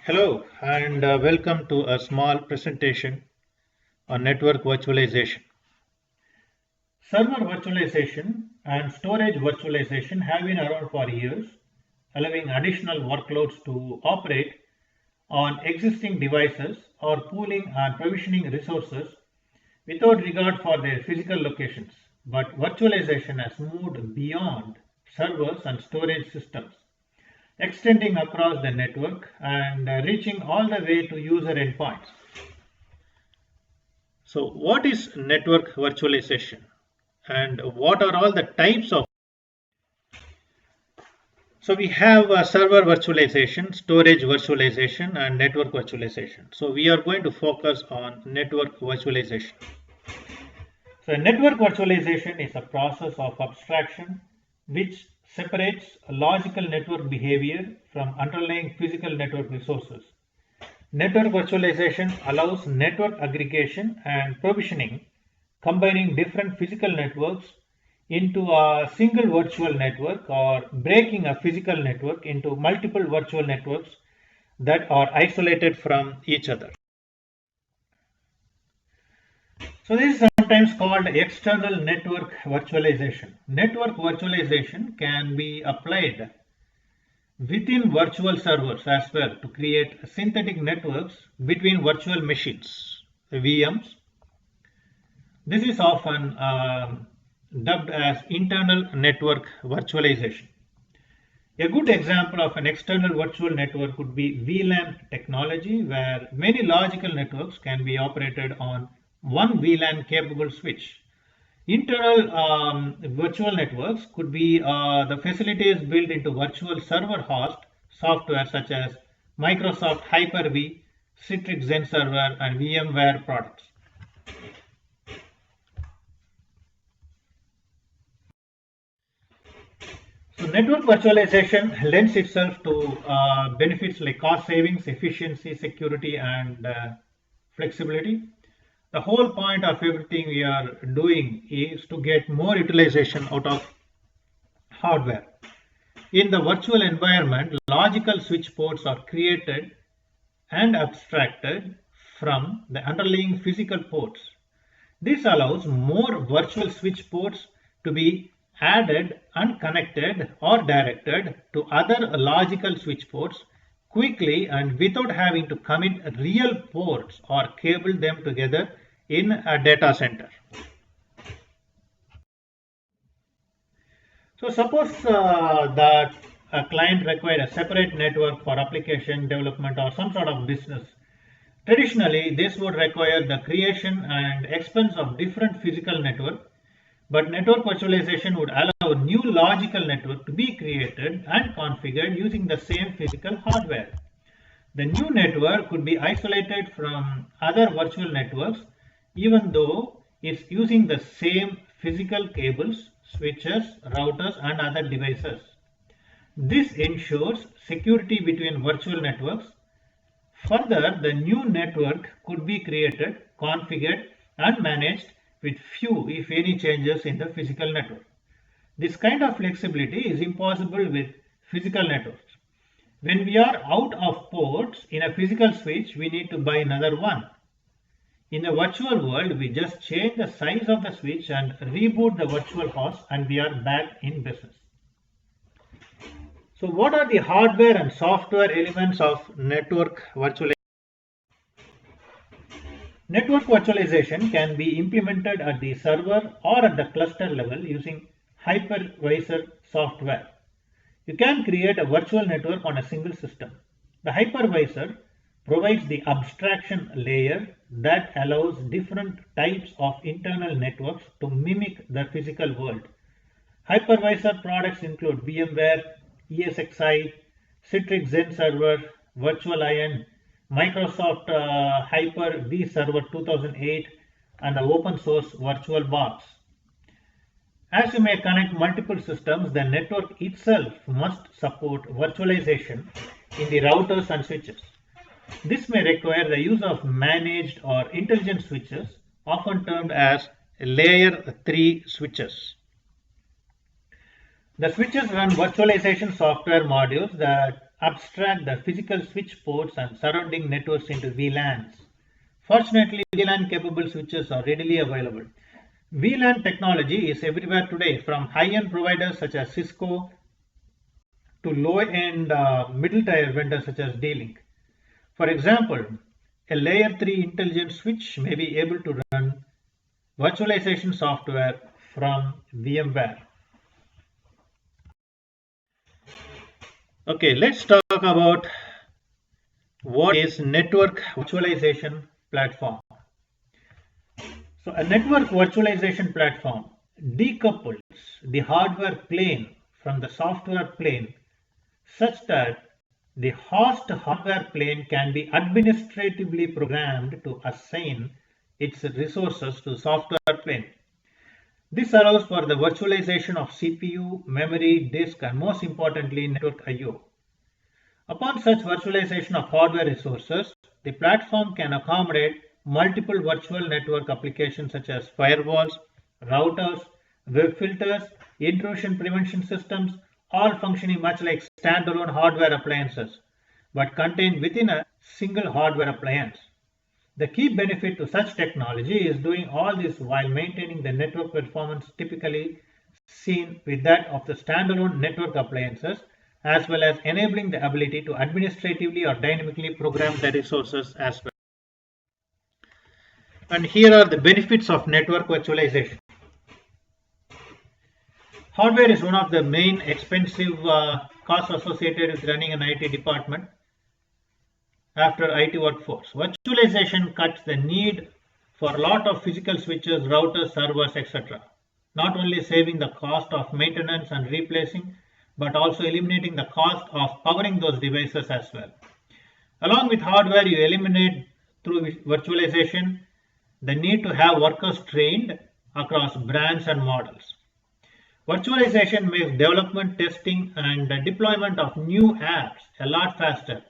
Hello and welcome to a small presentation on network virtualization. Server virtualization and storage virtualization have been around for years, allowing additional workloads to operate on existing devices or pooling and provisioning resources without regard for their physical locations. But virtualization has moved beyond servers and storage systems, extending across the network and reaching all the way to user endpoints. So what is network virtualization and what are all the types of? So we have server virtualization, storage virtualization and network virtualization. So we are going to focus on network virtualization. So network virtualization is a process of abstraction which separates logical network behavior from underlying physical network resources. Network virtualization allows network aggregation and provisioning, combining different physical networks into a single virtual network or breaking a physical network into multiple virtual networks that are isolated from each other. So this is sometimes called external network virtualization. Network virtualization can be applied within virtual servers as well to create synthetic networks between virtual machines, VMs. This is often dubbed as internal network virtualization. A good example of an external virtual network would be VLAN technology, where many logical networks can be operated on one VLAN capable switch. Internal virtual networks could be the facilities built into virtual server host software such as Microsoft Hyper-V, Citrix Xen Server, and VMware products. So network virtualization lends itself to benefits like cost savings, efficiency, security, and flexibility. The whole point of everything we are doing is to get more utilization out of hardware. In the virtual environment, logical switch ports are created and abstracted from the underlying physical ports. This allows more virtual switch ports to be added and connected or directed to other logical switch ports quickly and without having to commit real ports or cable them together in a data center. So suppose that a client required a separate network for application development or some sort of business. Traditionally, this would require the creation and expense of different physical network, but network virtualization would allow a new logical network to be created and configured using the same physical hardware. The new network could be isolated from other virtual networks even though it's using the same physical cables, switches, routers, and other devices. This ensures security between virtual networks. Further, the new network could be created, configured, and managed with few, if any, changes in the physical network. This kind of flexibility is impossible with physical networks. When we are out of ports in a physical switch, we need to buy another one. In the virtual world, we just change the size of the switch and reboot the virtual host and we are back in business. So what are the hardware and software elements of network virtualization? Network virtualization can be implemented at the server or at the cluster level using hypervisor software. You can create a virtual network on a single system. The hypervisor provides the abstraction layer that allows different types of internal networks to mimic the physical world. Hypervisor products include VMware, ESXi, Citrix Xen Server, Virtual-IN, Microsoft Hyper-V Server 2008, and the open source VirtualBox. As you may connect multiple systems, the network itself must support virtualization in the routers and switches. This may require the use of managed or intelligent switches, often termed as layer 3 switches. The switches run virtualization software modules that abstract the physical switch ports and surrounding networks into VLANs. Fortunately, VLAN capable switches are readily available. VLAN technology is everywhere today, from high-end providers such as Cisco to low-end middle-tier vendors such as D-Link. For example, a layer 3 intelligent switch may be able to run virtualization software from VMware. Okay, let's talk about what is network virtualization platform. So a network virtualization platform decouples the hardware plane from the software plane such that the host hardware plane can be administratively programmed to assign its resources to software plane. This allows for the virtualization of CPU, memory, disk, and most importantly, network I/O. Upon such virtualization of hardware resources, the platform can accommodate multiple virtual network applications such as firewalls, routers, web filters, intrusion prevention systems, all functioning much like standalone hardware appliances, but contained within a single hardware appliance. The key benefit to such technology is doing all this while maintaining the network performance typically seen with that of the standalone network appliances, as well as enabling the ability to administratively or dynamically program the resources as well. And here are the benefits of network virtualization. Hardware is one of the main expensive costs associated with running an IT department after IT workforce. Virtualization cuts the need for a lot of physical switches, routers, servers, etc. Not only saving the cost of maintenance and replacing, but also eliminating the cost of powering those devices as well. Along with hardware, you eliminate through virtualization the need to have workers trained across brands and models. Virtualization makes development, testing, and deployment of new apps a lot faster.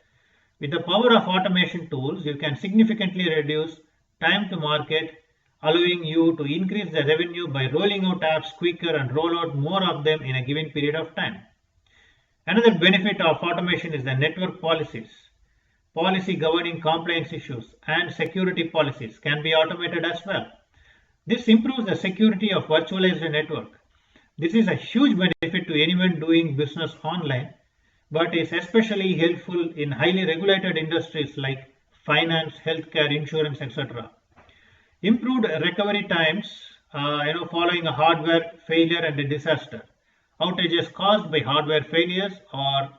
With the power of automation tools, you can significantly reduce time to market, allowing you to increase the revenue by rolling out apps quicker and roll out more of them in a given period of time. Another benefit of automation is the network policies. Policy governing compliance issues and security policies can be automated as well. This improves the security of virtualized network. This is a huge benefit to anyone doing business online, but is especially helpful in highly regulated industries like finance, healthcare, insurance, etc. Improved recovery times, following a hardware failure and a disaster. Outages caused by hardware failures or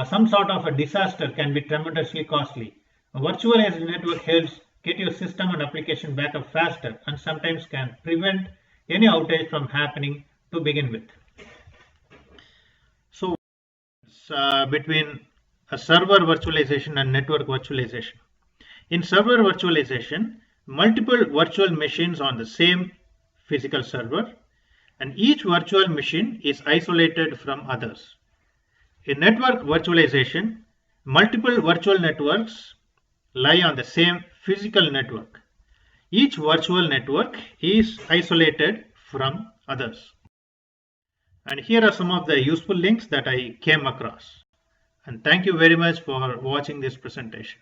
some sort of a disaster can be tremendously costly. A virtualized network helps get your system and application back up faster and sometimes can prevent any outage from happening to begin with. So, between a server virtualization and network virtualization. In server virtualization, multiple virtual machines on the same physical server, and each virtual machine is isolated from others. In network virtualization, multiple virtual networks lie on the same physical network. Each virtual network is isolated from others. And here are some of the useful links that I came across. And thank you very much for watching this presentation.